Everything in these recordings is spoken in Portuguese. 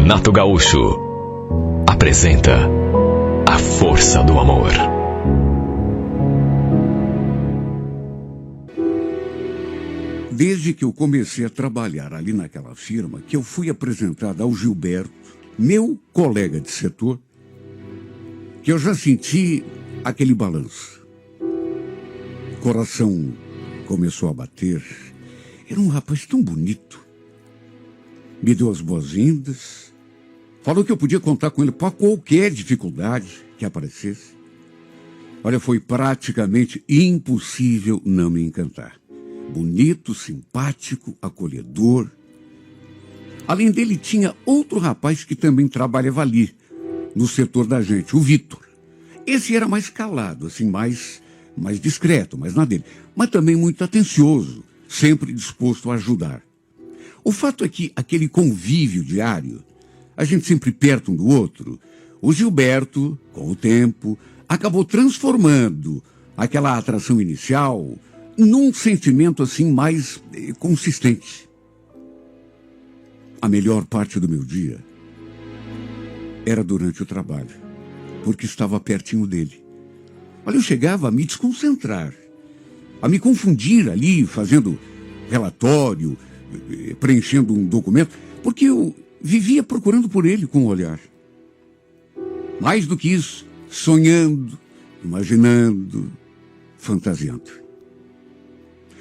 Renato Gaúcho apresenta A Força do Amor. Desde que eu comecei a trabalhar ali naquela firma, que eu fui apresentado ao Gilberto, meu colega de setor, que eu já senti aquele balanço. O coração começou a bater. Era um rapaz tão bonito. Me deu as boas-vindas. Falou que eu podia contar com ele para qualquer dificuldade que aparecesse. Olha, foi praticamente impossível não me encantar. Bonito, simpático, acolhedor. Além dele, tinha outro rapaz que também trabalhava ali, no setor da gente, o Vitor. Esse era mais calado, assim, mais discreto, mais na dele. Mas também muito atencioso, sempre disposto a ajudar. O fato é que aquele convívio diário, a gente sempre perto um do outro, o Gilberto, com o tempo, acabou transformando aquela atração inicial num sentimento assim mais consistente. A melhor parte do meu dia era durante o trabalho, porque estava pertinho dele. Olha, eu chegava a me desconcentrar, a me confundir ali, fazendo relatório, preenchendo um documento, porque eu vivia procurando por ele com o olhar. Mais do que isso, sonhando, imaginando, fantasiando.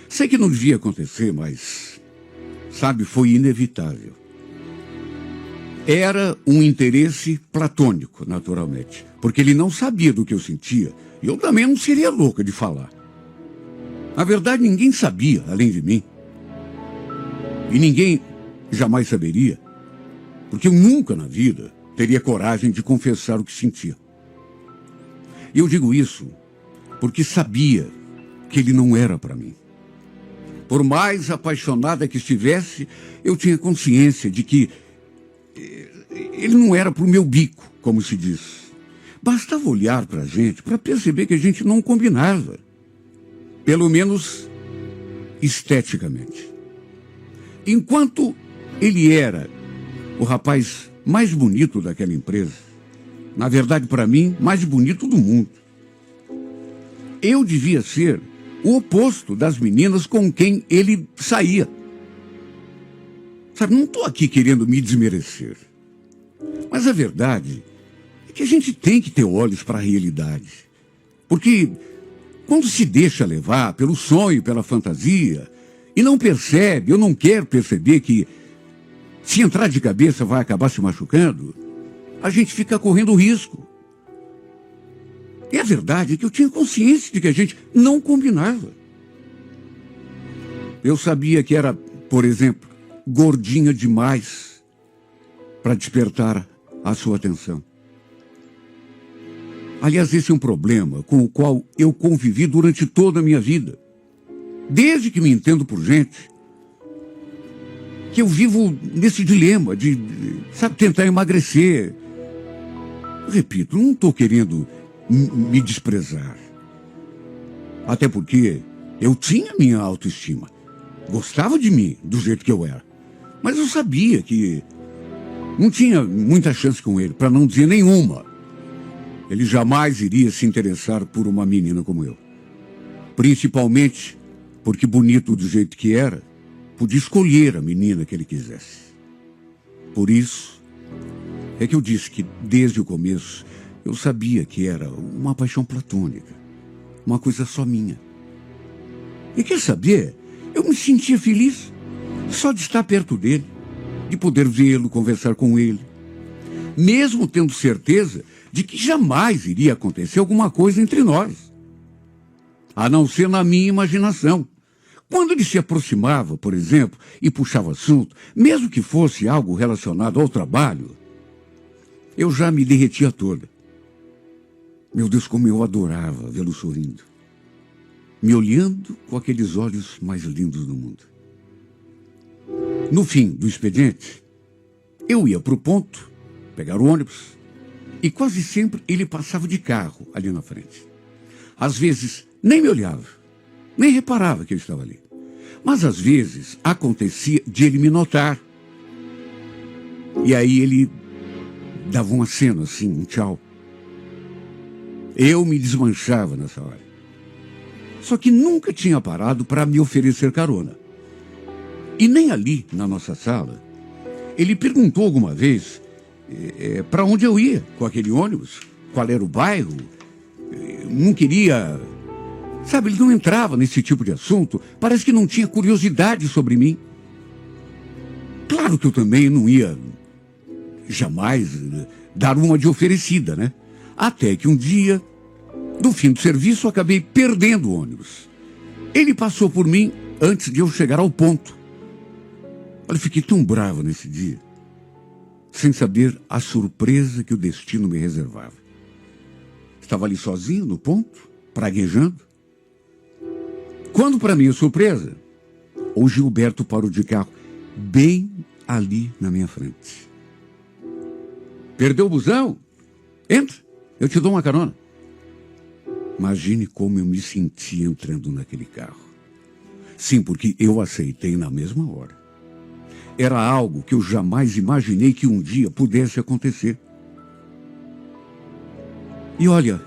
Sei que não devia acontecer, mas, sabe, foi inevitável. Era um interesse platônico, naturalmente, porque ele não sabia do que eu sentia, e eu também não seria louca de falar. Na verdade, ninguém sabia, além de mim. E ninguém jamais saberia, porque eu nunca na vida teria coragem de confessar o que sentia. E eu digo isso porque sabia que ele não era para mim. Por mais apaixonada que estivesse, eu tinha consciência de que ele não era para o meu bico, como se diz. Bastava olhar para a gente para perceber que a gente não combinava. Pelo menos esteticamente. Enquanto ele era o rapaz mais bonito daquela empresa, na verdade, para mim, mais bonito do mundo, eu devia ser o oposto das meninas com quem ele saía. Sabe, não estou aqui querendo me desmerecer. Mas a verdade é que a gente tem que ter olhos para a realidade. Porque quando se deixa levar pelo sonho, pela fantasia, e não percebe, ou não quer perceber que se entrar de cabeça vai acabar se machucando, a gente fica correndo risco. E a verdade é que eu tinha consciência de que a gente não combinava. Eu sabia que era, por exemplo, gordinha demais para despertar a sua atenção. Aliás, esse é um problema com o qual eu convivi durante toda a minha vida. Desde que me entendo por gente, que eu vivo nesse dilema de, sabe, tentar emagrecer. Eu repito, não estou querendo me desprezar. Até porque eu tinha minha autoestima. Gostava de mim, do jeito que eu era. Mas eu sabia que não tinha muita chance com ele, para não dizer nenhuma. Ele jamais iria se interessar por uma menina como eu. Principalmente porque, bonito do jeito que era, podia escolher a menina que ele quisesse. Por isso é que eu disse que, desde o começo, eu sabia que era uma paixão platônica, uma coisa só minha. E quer saber? Eu me sentia feliz só de estar perto dele, de poder vê-lo, conversar com ele, mesmo tendo certeza de que jamais iria acontecer alguma coisa entre nós, a não ser na minha imaginação. Quando ele se aproximava, por exemplo, e puxava assunto, mesmo que fosse algo relacionado ao trabalho, eu já me derretia toda. Meu Deus, como eu adorava vê-lo sorrindo, me olhando com aqueles olhos mais lindos do mundo. No fim do expediente, eu ia para o ponto, pegar o ônibus, e quase sempre ele passava de carro ali na frente. Às vezes, nem me olhava, nem reparava que eu estava ali. Mas às vezes acontecia de ele me notar E aí ele dava um aceno assim, um tchau. Eu me desmanchava nessa hora. Só que nunca tinha parado para me oferecer carona. E nem ali, na nossa sala, ele perguntou alguma vez para onde eu ia com aquele ônibus, qual era o bairro. Não queria... Sabe, ele não entrava nesse tipo de assunto, parece que não tinha curiosidade sobre mim. Claro que eu também não ia jamais dar uma de oferecida, né? Até que um dia, no fim do serviço, eu acabei perdendo o ônibus. Ele passou por mim antes de eu chegar ao ponto. Olha, eu fiquei tão bravo nesse dia, sem saber a surpresa que o destino me reservava. Estava ali sozinho no ponto, praguejando. Quando, para minha surpresa, o Gilberto parou de carro bem ali na minha frente. Perdeu o busão? Entra, eu te dou uma carona. Imagine como eu me senti entrando naquele carro. Sim, porque eu aceitei na mesma hora. Era algo que eu jamais imaginei que um dia pudesse acontecer. E olha,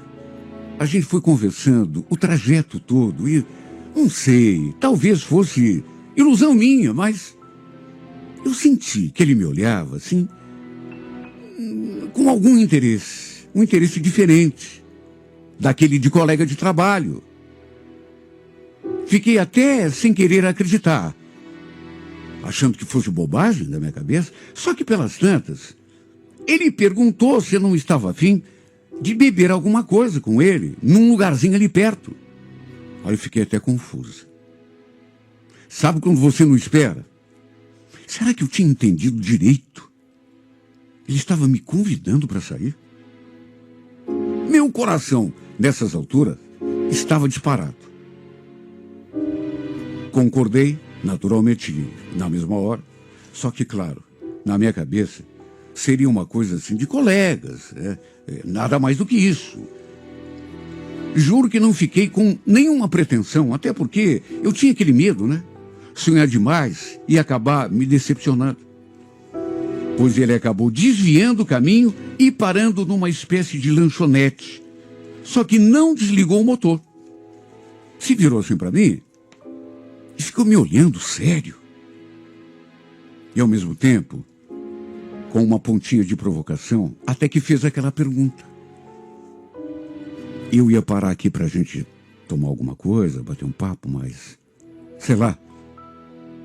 a gente foi conversando o trajeto todo e, não sei, talvez fosse ilusão minha, mas eu senti que ele me olhava assim, com algum interesse, um interesse diferente daquele de colega de trabalho. Fiquei até sem querer acreditar, achando que fosse bobagem da minha cabeça, só que pelas tantas, ele perguntou se eu não estava afim de beber alguma coisa com ele, num lugarzinho ali perto. Aí eu fiquei até confusa. Sabe quando você não espera? Será que eu tinha entendido direito? Ele estava me convidando para sair? Meu coração, nessas alturas, estava disparado. Concordei, naturalmente, na mesma hora. Só que, claro, na minha cabeça, seria uma coisa assim de colegas, nada mais do que isso. Juro que não fiquei com nenhuma pretensão, até porque eu tinha aquele medo, né? Sonhar demais e acabar me decepcionando. Pois ele acabou desviando o caminho e parando numa espécie de lanchonete. Só que não desligou o motor. Se virou assim para mim e ficou me olhando sério. E ao mesmo tempo, com uma pontinha de provocação, até que fez aquela pergunta. Eu ia parar aqui pra gente tomar alguma coisa, bater um papo, mas, sei lá,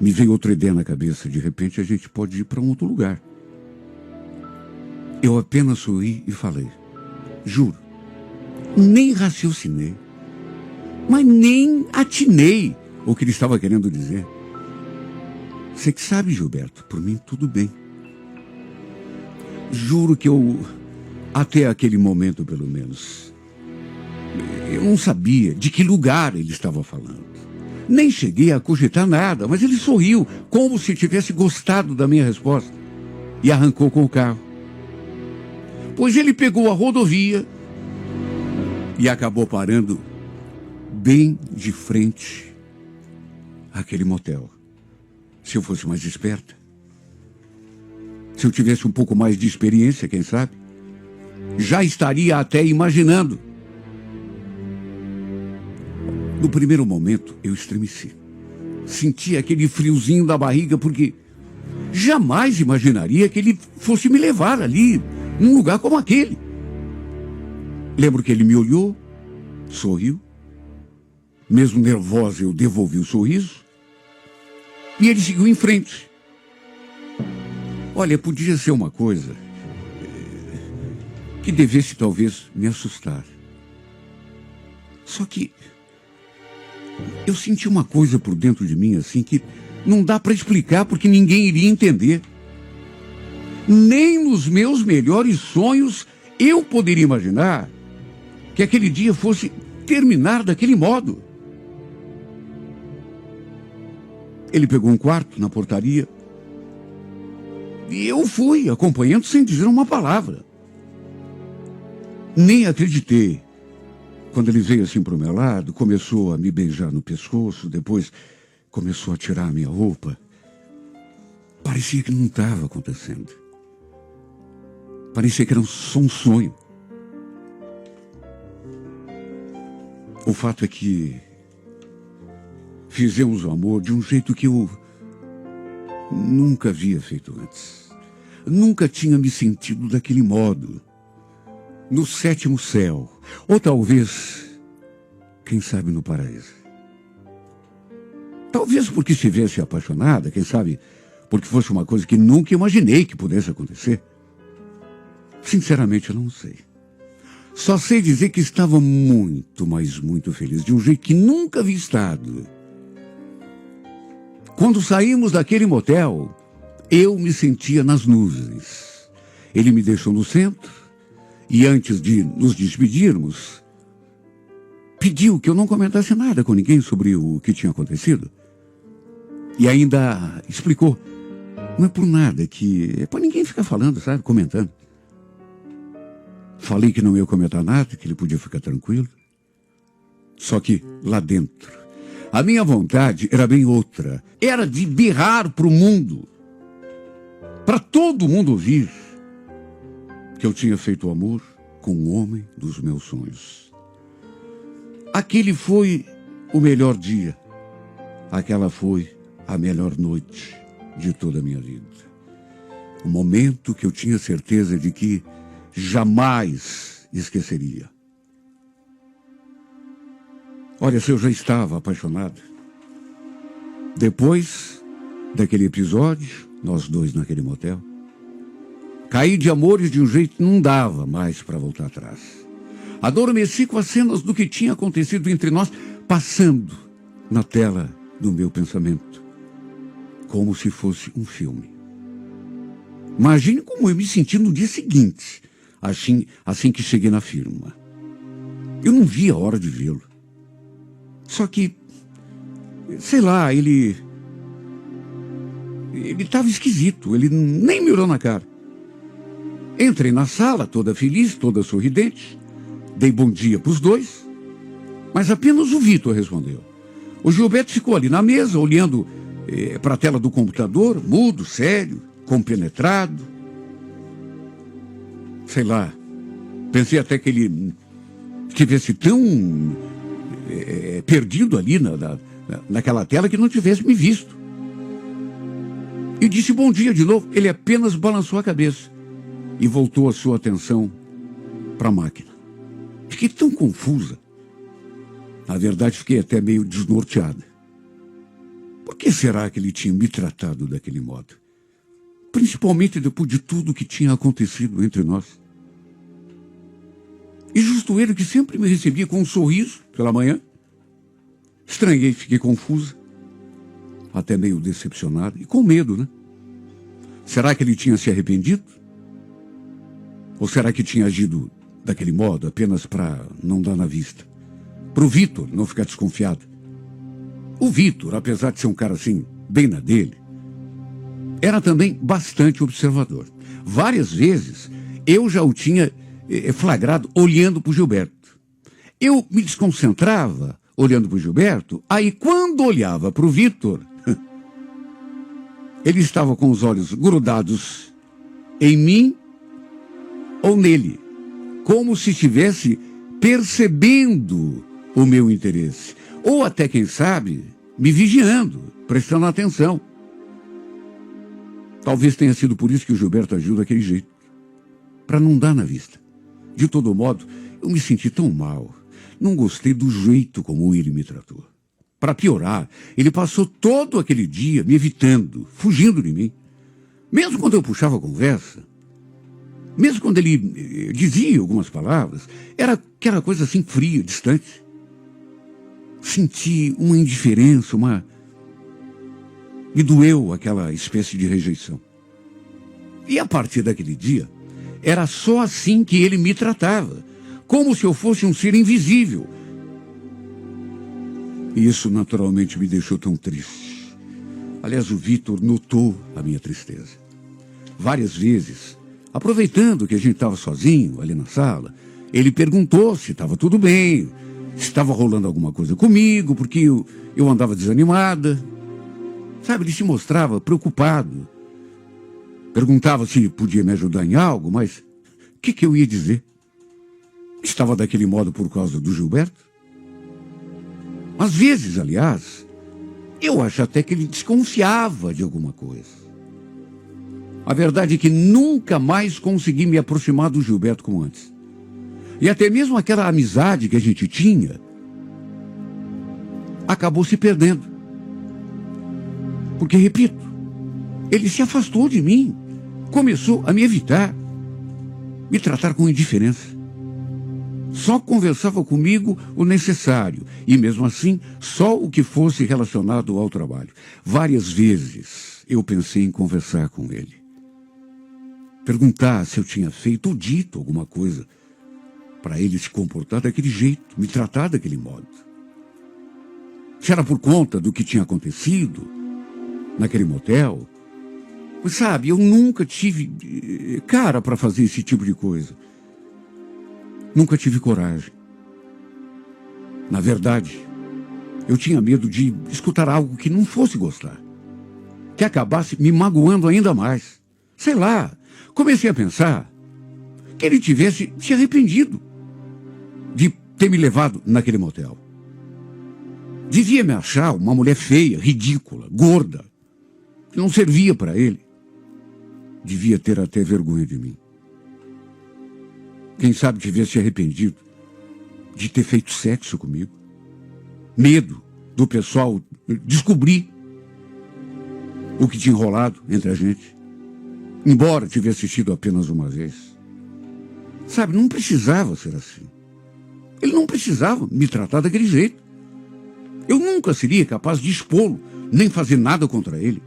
me veio outra ideia na cabeça. De repente a gente pode ir para um outro lugar. Eu apenas sorri e falei, juro, nem raciocinei, mas nem atinei o que ele estava querendo dizer. Você que sabe, Gilberto, por mim tudo bem. Juro que eu, até aquele momento pelo menos, eu não sabia de que lugar ele estava falando. Nem cheguei a cogitar nada, mas ele sorriu, como se tivesse gostado da minha resposta, e arrancou com o carro. Pois ele pegou a rodovia e acabou parando bem de frente àquele motel. Se eu fosse mais esperta, se eu tivesse um pouco mais de experiência, quem sabe, já estaria até imaginando. No primeiro momento, eu estremeci. Senti aquele friozinho da barriga, porque jamais imaginaria que ele fosse me levar ali, num lugar como aquele. Lembro que ele me olhou, sorriu. Mesmo nervosa, eu devolvi o sorriso. E ele seguiu em frente. Olha, podia ser uma coisa que devesse talvez me assustar. Só que eu senti uma coisa por dentro de mim assim que não dá para explicar porque ninguém iria entender. Nem nos meus melhores sonhos eu poderia imaginar que aquele dia fosse terminar daquele modo. Ele pegou um quarto na portaria e eu fui acompanhando sem dizer uma palavra. Nem acreditei. Quando ele veio assim para o meu lado, começou a me beijar no pescoço, depois começou a tirar a minha roupa. Parecia que não estava acontecendo. Parecia que era só um sonho. O fato é que fizemos o amor de um jeito que eu nunca havia feito antes. Nunca tinha me sentido daquele modo. No sétimo céu. Ou talvez, quem sabe, no paraíso. Talvez porque estivesse apaixonada, quem sabe porque fosse uma coisa que nunca imaginei que pudesse acontecer. Sinceramente, eu não sei. Só sei dizer que estava muito, mas muito feliz, de um jeito que nunca havia estado. Quando saímos daquele motel, eu me sentia nas nuvens. Ele me deixou no centro e antes de nos despedirmos, pediu que eu não comentasse nada com ninguém sobre o que tinha acontecido. E ainda explicou, não é por nada, que é para ninguém ficar falando, sabe, comentando. Falei que não ia comentar nada, que ele podia ficar tranquilo. Só que lá dentro, a minha vontade era bem outra. Era de berrar para o mundo, para todo mundo ouvir, que eu tinha feito amor com o homem dos meus sonhos. Aquele foi o melhor dia. Aquela foi a melhor noite de toda a minha vida. O momento que eu tinha certeza de que jamais esqueceria. Olha, se eu já estava apaixonado. Depois daquele episódio, nós dois naquele motel, caí de amores de um jeito que não dava mais para voltar atrás. Adormeci com as cenas do que tinha acontecido entre nós, passando na tela do meu pensamento, como se fosse um filme. Imagine como eu me senti no dia seguinte, assim que cheguei na firma. Eu não via a hora de vê-lo. Só que, sei lá, ele estava esquisito, ele nem me olhou na cara. Entrei na sala, toda feliz, toda sorridente, dei bom dia para os dois, mas apenas o Vitor respondeu. O Gilberto ficou ali na mesa, olhando para a tela do computador, mudo, sério, compenetrado. Sei lá, pensei até que ele estivesse tão perdido ali naquela tela que não tivesse me visto. E disse bom dia de novo. Ele apenas balançou a cabeça e voltou a sua atenção para a máquina. Fiquei tão confusa. Na verdade, fiquei até meio desnorteada. Por que será que ele tinha me tratado daquele modo? Principalmente depois de tudo que tinha acontecido entre nós. E justo ele que sempre me recebia com um sorriso pela manhã. Estranhei, fiquei confusa, até meio decepcionada e com medo, né? Será que ele tinha se arrependido? Ou será que tinha agido daquele modo apenas para não dar na vista? Para o Vitor não ficar desconfiado. O Vitor, apesar de ser um cara assim, bem na dele, era também bastante observador. Várias vezes eu já o tinha flagrado olhando para o Gilberto. Eu me desconcentrava olhando para o Gilberto, aí quando olhava para o Vitor, ele estava com os olhos grudados em mim ou nele, como se estivesse percebendo o meu interesse, ou até, quem sabe, me vigiando, prestando atenção. Talvez tenha sido por isso que o Gilberto agiu daquele jeito, para não dar na vista. De todo modo, eu me senti tão mal. Não gostei do jeito como ele me tratou. Para piorar, ele passou todo aquele dia me evitando, fugindo de mim. Mesmo quando eu puxava a conversa, mesmo quando ele dizia algumas palavras, era aquela coisa assim fria, distante. Senti uma indiferença, me doeu aquela espécie de rejeição. E a partir daquele dia, era só assim que ele me tratava, como se eu fosse um ser invisível. E isso naturalmente me deixou tão triste. Aliás, o Vitor notou a minha tristeza. Várias vezes, aproveitando que a gente estava sozinho ali na sala, ele perguntou se estava tudo bem, se estava rolando alguma coisa comigo, porque eu andava desanimada. Sabe, ele se mostrava preocupado. Perguntava se podia me ajudar em algo, mas que eu ia dizer? Estava daquele modo por causa do Gilberto? Às vezes, aliás, eu acho até que ele desconfiava de alguma coisa. A verdade é que nunca mais consegui me aproximar do Gilberto como antes. E até mesmo aquela amizade que a gente tinha acabou se perdendo. Porque, repito, ele se afastou de mim, começou a me evitar, me tratar com indiferença. Só conversava comigo o necessário, e mesmo assim, só o que fosse relacionado ao trabalho. Várias vezes eu pensei em conversar com ele. Perguntar se eu tinha feito ou dito alguma coisa para ele se comportar daquele jeito, me tratar daquele modo. Se era por conta do que tinha acontecido naquele motel. Mas sabe, eu nunca tive cara para fazer esse tipo de coisa. Nunca tive coragem. Na verdade, eu tinha medo de escutar algo que não fosse gostar, que acabasse me magoando ainda mais. Sei lá, comecei a pensar que ele tivesse se arrependido de ter me levado naquele motel. Devia me achar uma mulher feia, ridícula, gorda, que não servia para ele. Devia ter até vergonha de mim. Quem sabe tivesse se arrependido de ter feito sexo comigo. Medo do pessoal descobrir o que tinha enrolado entre a gente. Embora tivesse sido apenas uma vez. Sabe, não precisava ser assim. Ele não precisava me tratar daquele jeito. Eu nunca seria capaz de expô-lo, nem fazer nada contra ele.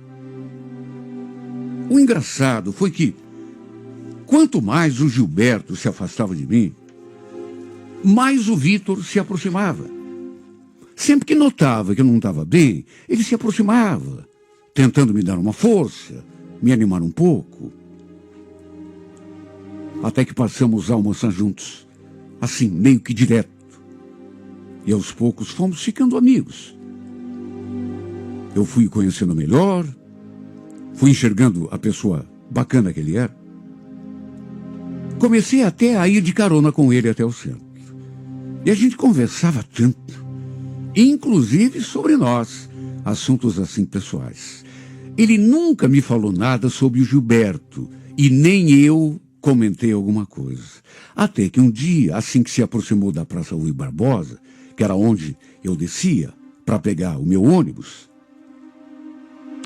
O engraçado foi que, quanto mais o Gilberto se afastava de mim, mais o Vitor se aproximava. Sempre que notava que eu não estava bem, ele se aproximava, tentando me dar uma força, me animar um pouco. Até que passamos a almoçar juntos, assim, meio que direto. E aos poucos fomos ficando amigos. Eu fui conhecendo melhor, fui enxergando a pessoa bacana que ele era. Comecei até a ir de carona com ele até o centro. E a gente conversava tanto, inclusive sobre nós, assuntos assim pessoais. Ele nunca me falou nada sobre o Gilberto, e nem eu comentei alguma coisa. Até que um dia, assim que se aproximou da Praça Rui Barbosa, que era onde eu descia para pegar o meu ônibus,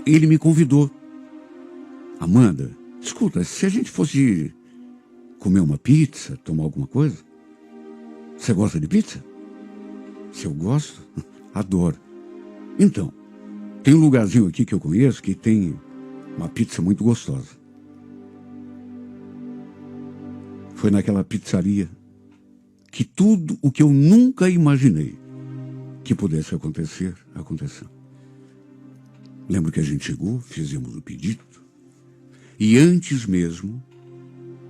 ele me convidou. Amanda, escuta, se a gente fosse comer uma pizza, tomar alguma coisa? Você gosta de pizza? Se eu gosto, adoro. Então, tem um lugarzinho aqui que eu conheço que tem uma pizza muito gostosa. Foi naquela pizzaria que tudo o que eu nunca imaginei que pudesse acontecer, aconteceu. Lembro que a gente chegou, fizemos o pedido, e antes mesmo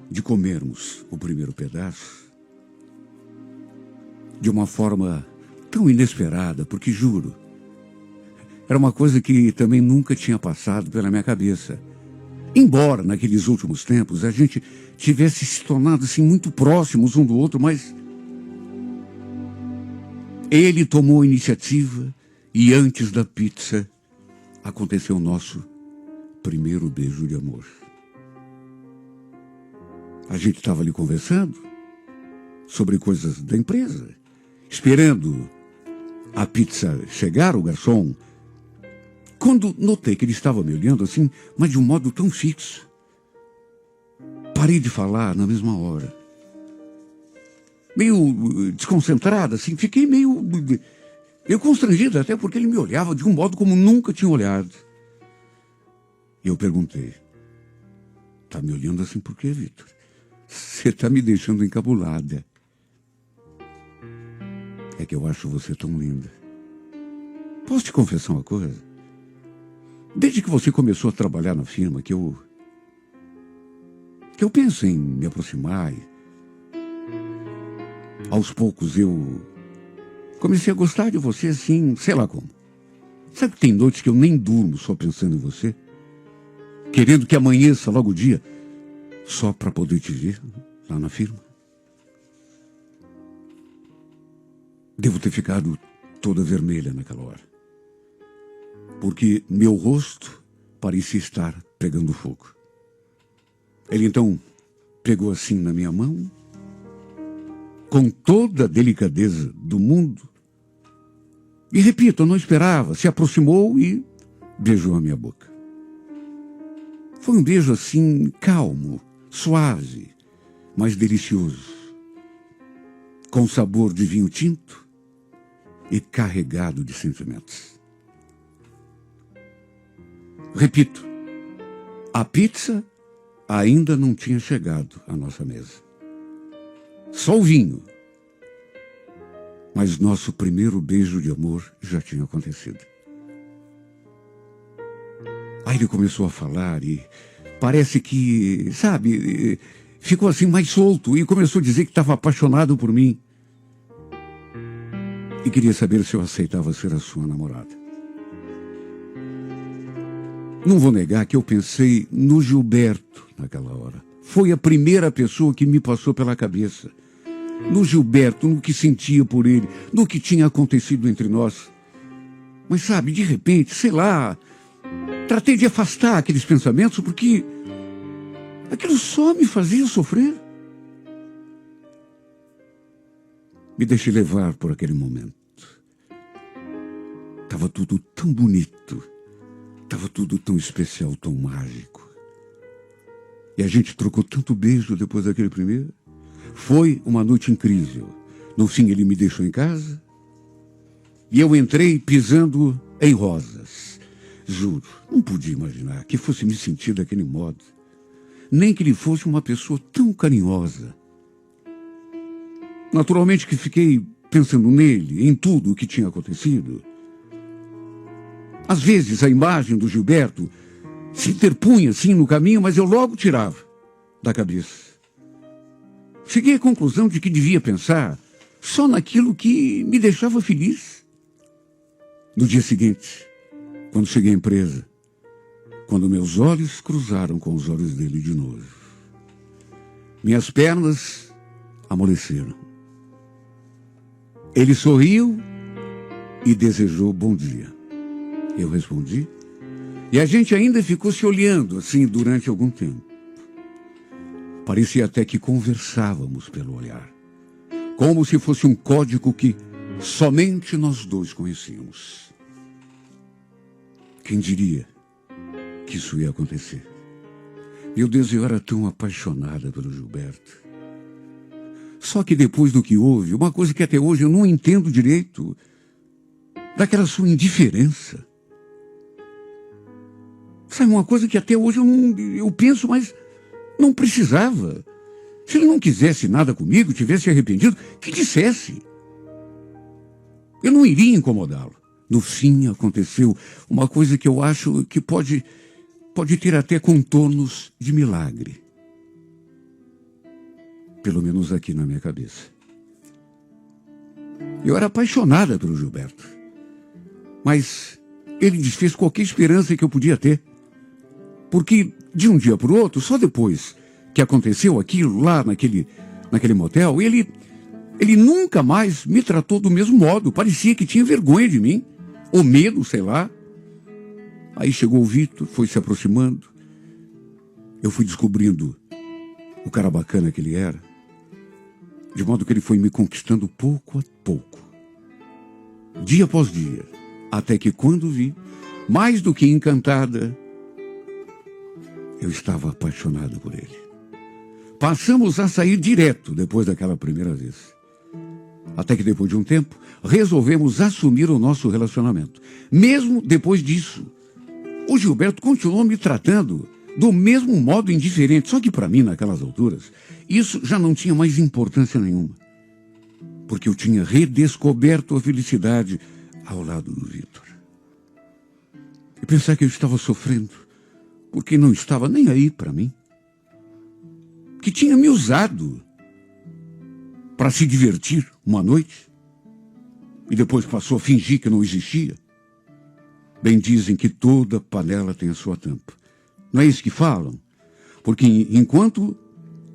de comermos o primeiro pedaço, de uma forma tão inesperada, porque juro, era uma coisa que também nunca tinha passado pela minha cabeça. Embora naqueles últimos tempos a gente tivesse se tornado assim muito próximos um do outro, mas ele tomou a iniciativa e antes da pizza aconteceu o nosso primeiro beijo de amor. A gente estava ali conversando sobre coisas da empresa, esperando a pizza chegar, o garçom, quando notei que ele estava me olhando assim, mas de um modo tão fixo. Parei de falar na mesma hora. Meio desconcentrada, assim, fiquei meio constrangido, até porque ele me olhava de um modo como nunca tinha olhado. E eu perguntei, tá me olhando assim por quê, Vitor? Você tá me deixando encabulada. É que eu acho você tão linda. Posso te confessar uma coisa? Desde que você começou a trabalhar na firma, que eu penso em me aproximar. Aos poucos eu comecei a gostar de você assim, sei lá como. Sabe que tem noites que eu nem durmo só pensando em você? Querendo que amanheça logo o dia, só para poder te ver. lá na firma. Devo ter ficado toda vermelha naquela hora, porque meu rosto parecia estar pegando fogo. Ele então pegou assim na minha mão, com toda a delicadeza do mundo, e repito, eu não esperava, se aproximou e beijou a minha boca. Foi um beijo assim, calmo, suave, mas delicioso, com sabor de vinho tinto e carregado de sentimentos. Repito, a pizza ainda não tinha chegado à nossa mesa. Só o vinho. Mas nosso primeiro beijo de amor já tinha acontecido. Aí ele começou a falar e parece que, sabe, ficou assim mais solto e começou a dizer que estava apaixonado por mim. E queria saber se eu aceitava ser a sua namorada. Não vou negar que eu pensei no Gilberto naquela hora. Foi a primeira pessoa que me passou pela cabeça. No Gilberto, no que sentia por ele, no que tinha acontecido entre nós. Mas sabe, de repente, sei lá, tratei de afastar aqueles pensamentos porque aquilo só me fazia sofrer. Me deixei levar por aquele momento. Estava tudo tão bonito, estava tudo tão especial, tão mágico. E a gente trocou tanto beijo depois daquele primeiro. Foi uma noite incrível. No fim, ele me deixou em casa e eu entrei pisando em rosas. Juro, não podia imaginar que fosse me sentir daquele modo. Nem que ele fosse uma pessoa tão carinhosa. Naturalmente que fiquei pensando nele, em tudo o que tinha acontecido. Às vezes a imagem do Gilberto se interpunha assim no caminho, mas eu logo tirava da cabeça. Cheguei à conclusão de que devia pensar só naquilo que me deixava feliz. No dia seguinte, quando cheguei à empresa, quando meus olhos cruzaram com os olhos dele de novo, minhas pernas amoleceram. Ele sorriu e desejou bom dia. Eu respondi, e a gente ainda ficou se olhando assim durante algum tempo. Parecia até que conversávamos pelo olhar, como se fosse um código que somente nós dois conhecíamos. Quem diria que isso ia acontecer? Meu Deus, eu era tão apaixonada pelo Gilberto. Só que depois do que houve, uma coisa que até hoje eu não entendo direito, daquela sua indiferença. Sabe, uma coisa que até hoje eu penso, mas não precisava. Se ele não quisesse nada comigo, tivesse arrependido, que dissesse. Eu não iria incomodá-lo. No fim, aconteceu uma coisa que eu acho que pode ter até contornos de milagre. Pelo menos aqui na minha cabeça. Eu era apaixonada pelo Gilberto. Mas ele desfez qualquer esperança que eu podia ter. Porque de um dia para o outro, só depois que aconteceu aquilo lá naquele motel, ele nunca mais me tratou do mesmo modo. Parecia que tinha vergonha de mim. Ou medo, sei lá. Aí chegou o Vitor, foi se aproximando. Eu fui descobrindo o cara bacana que ele era. De modo que ele foi me conquistando pouco a pouco. Dia após dia. Até que quando vi, mais do que encantada, eu estava apaixonado por ele. Passamos a sair direto depois daquela primeira vez. Até que depois de um tempo, resolvemos assumir o nosso relacionamento. Mesmo depois disso, o Gilberto continuou me tratando do mesmo modo indiferente. Só que para mim, naquelas alturas, isso já não tinha mais importância nenhuma. Porque eu tinha redescoberto a felicidade ao lado do Vitor. E pensar que eu estava sofrendo porque não estava nem aí para mim. Que tinha me usado para se divertir uma noite e depois passou a fingir que não existia. Bem dizem que toda panela tem a sua tampa. Não é isso que falam? Porque enquanto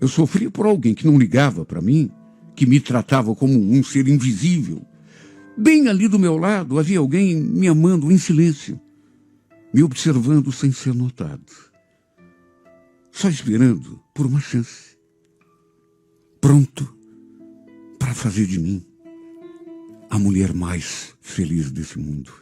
Eu sofria por alguém que não ligava para mim, que me tratava como um ser invisível. Bem ali do meu lado havia alguém me amando em silêncio, me observando sem ser notado, só esperando por uma chance, pronto para fazer de mim a mulher mais feliz desse mundo.